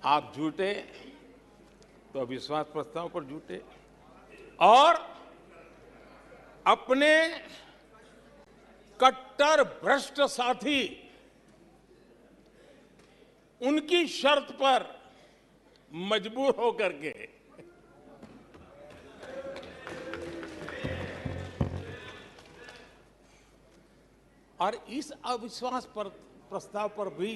आप झूठे तो अविश्वास प्रस्ताव पर झूठे और अपने कट्टर भ्रष्ट साथी उनकी शर्त पर मजबूर होकर के और इस अविश्वास पर प्रस्ताव पर भी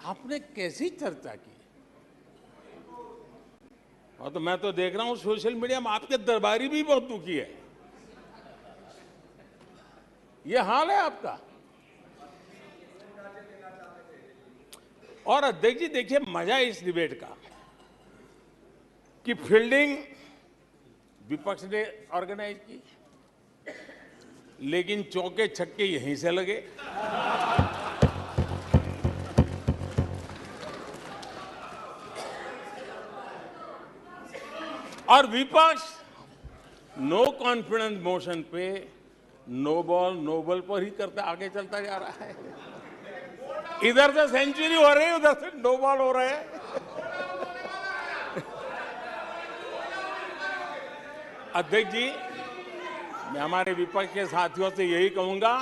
आपने कैसी चर्चा की। और तो मैं तो देख रहा हूं सोशल मीडिया में आपके दरबारी भी बहुत दुखी है। ये हाल है आपका। और अध्यक्ष जी देखिए मजा इस डिबेट का कि फील्डिंग विपक्ष ने ऑर्गेनाइज की, लेकिन चौके छक्के यहीं से लगे। और विपक्ष नो कॉन्फिडेंस मोशन पे नो बॉल नो बॉल पर ही करता आगे चलता जा रहा है। इधर से सेंचुरी हो रही है, उधर से नो बॉल हो रहे हैं। अध्यक्ष जी मैं हमारे विपक्ष के साथियों से यही कहूंगा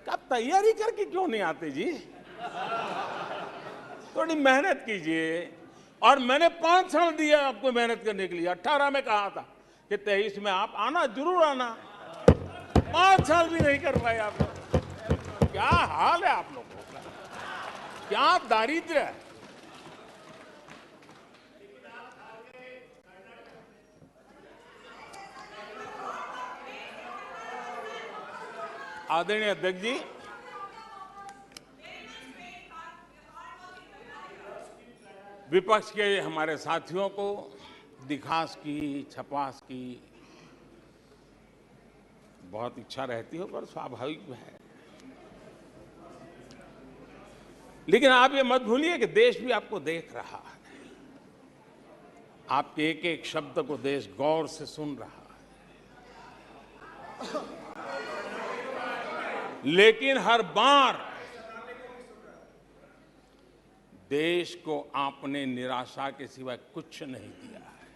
कि आप तैयारी करके क्यों नहीं आते जी, थोड़ी मेहनत कीजिए। और मैंने 5 साल दिया आपको मेहनत करने के लिए। 18 में कहा था कि 23 में आप आना, जरूर आना। 5 साल भी नहीं कर पाए आप लोग। क्या हाल है आप लोगों का, क्या दारिद्र्य है। आदरणीय अध्यक्ष जी विपक्ष के हमारे साथियों को दिखास की छपास की बहुत इच्छा रहती है, पर स्वाभाविक है। लेकिन आप ये मत भूलिए कि देश भी आपको देख रहा है। आपके एक एक शब्द को देश गौर से सुन रहा है। लेकिन हर बार देश को आपने निराशा के सिवाय कुछ नहीं दिया है।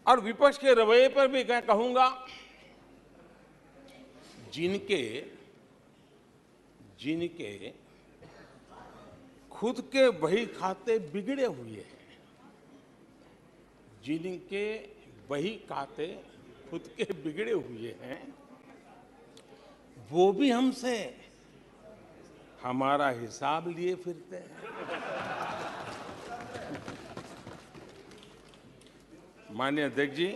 और विपक्ष के रवैये पर भी मैं कहूंगा, जिनके खुद के बही खाते बिगड़े हुए हैं, जिनके बही खाते खुद के बिगड़े हुए हैं, वो भी हमसे हमारा हिसाब लिए फिरते हैं। माननीय अध्यक्ष जी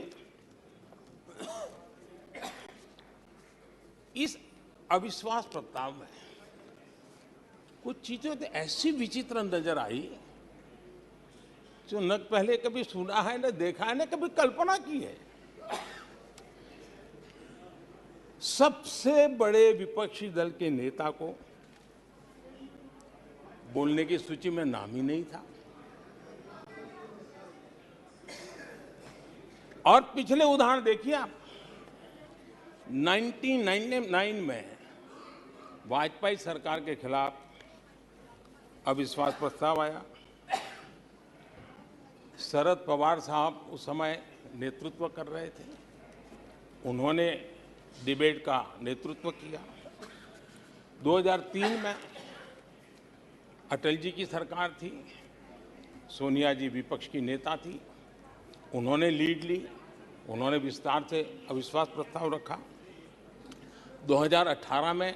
इस अविश्वास प्रस्ताव में कुछ चीजें तो ऐसी विचित्र नजर आई जो न पहले कभी सुना है, न देखा है, न कभी कल्पना की है। सबसे बड़े विपक्षी दल के नेता को बोलने की सूची में नाम ही नहीं था। और पिछले उदाहरण देखिए आप, 1999 में वाजपेयी सरकार के खिलाफ अविश्वास प्रस्ताव आया। शरद पवार साहब उस समय नेतृत्व कर रहे थे, उन्होंने डिबेट का नेतृत्व किया। 2003 में अटल जी की सरकार थी, सोनिया जी विपक्ष की नेता थी, उन्होंने लीड ली, उन्होंने विस्तार से अविश्वास प्रस्ताव रखा। 2018 में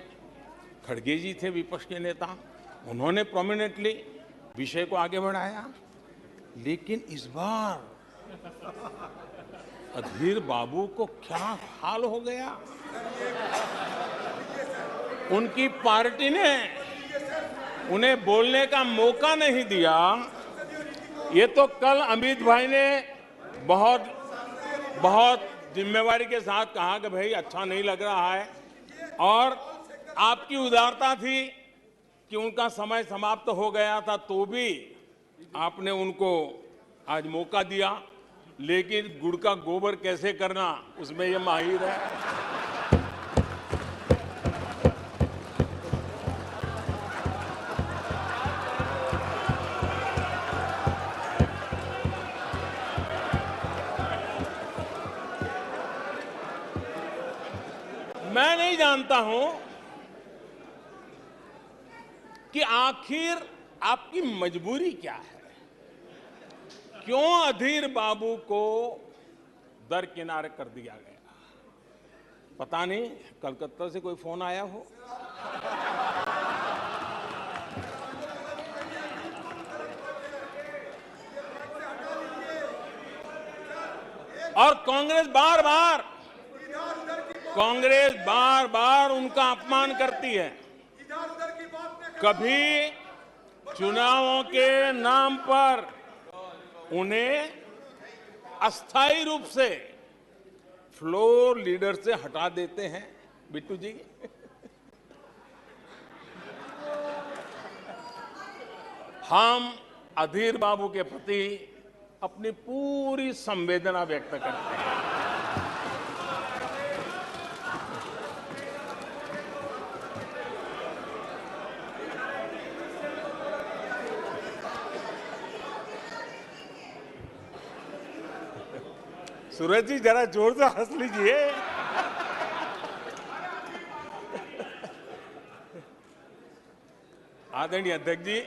खड़गे जी थे विपक्ष के नेता, उन्होंने प्रोमिनेंटली विषय को आगे बढ़ाया। लेकिन इस बार अधीर बाबू को क्या हाल हो गया, उनकी पार्टी ने उन्हें बोलने का मौका नहीं दिया। ये तो कल अमित भाई ने बहुत जिम्मेवारी के साथ कहा कि भाई अच्छा नहीं लग रहा है, और आपकी उदारता थी कि उनका समय समाप्त हो गया था तो भी आपने उनको आज मौका दिया। लेकिन गुड़ का गोबर कैसे करना उसमें ये माहिर है। नहीं जानता हूं कि आखिर आपकी मजबूरी क्या है। क्यों अधीर बाबू को दरकिनारे कर दिया गया? पता नहीं, कलकत्ता से कोई फोन आया हो। और कांग्रेस बार बार उनका अपमान करती है। कभी चुनावों के नाम पर उन्हें अस्थायी रूप से फ्लोर लीडर से हटा देते हैं। बिट्टू जी, हम अधीर बाबू के प्रति अपनी पूरी संवेदना व्यक्त करते हैं। सूरज जी, जरा जोर से हंस लीजिए। आदरणीय अध्यक्ष जी,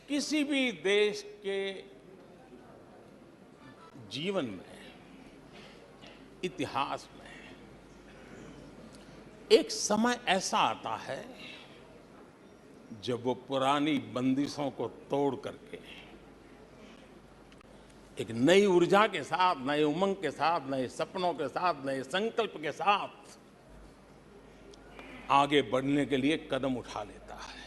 किसी भी देश के जीवन में, इतिहास में एक समय ऐसा आता है जब वो पुरानी बंदिशों को तोड़ करके एक नई ऊर्जा के साथ, नए उमंग के साथ, नए सपनों के साथ, नए संकल्प के साथ आगे बढ़ने के लिए कदम उठा लेता है।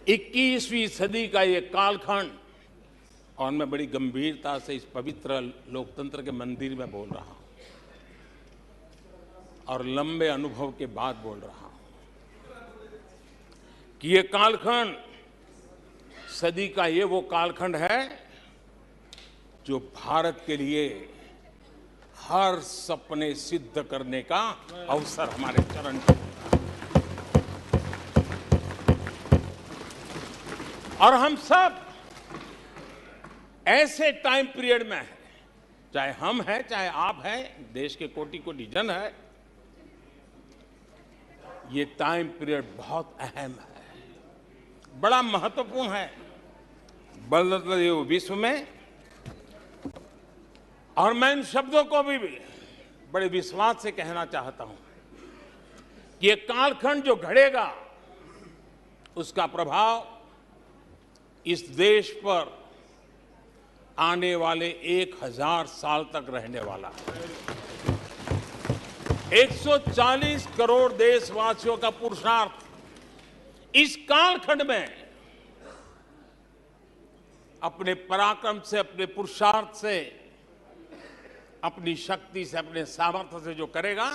21वीं सदी का ये कालखंड, और मैं बड़ी गंभीरता से इस पवित्र लोकतंत्र के मंदिर में बोल रहा हूं और लंबे अनुभव के बाद बोल रहा हूं कि ये कालखंड, सदी का ये वो कालखंड है जो भारत के लिए हर सपने सिद्ध करने का अवसर हमारे चरण पे होगा। और हम सब ऐसे टाइम पीरियड में हैं, चाहे हम हैं, चाहे आप हैं, देश के कोटि कोटि जन है। ये टाइम पीरियड बहुत अहम है, बड़ा महत्वपूर्ण है बदलते हुए विश्व में। और मैं इन शब्दों को भी बड़े विश्वास से कहना चाहता हूं कि ये कालखंड जो घड़ेगा, उसका प्रभाव इस देश पर आने वाले 1000 साल तक रहने वाला है। 140 करोड़ देशवासियों का पुरुषार्थ इस कालखंड में अपने पराक्रम से, अपने पुरुषार्थ से, अपनी शक्ति से, अपने सामर्थ्य से जो करेगा,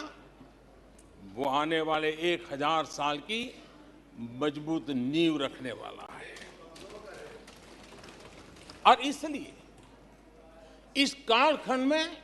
वो आने वाले 1000 साल की मजबूत नींव रखने वाला है। और इसलिए इस कालखंड में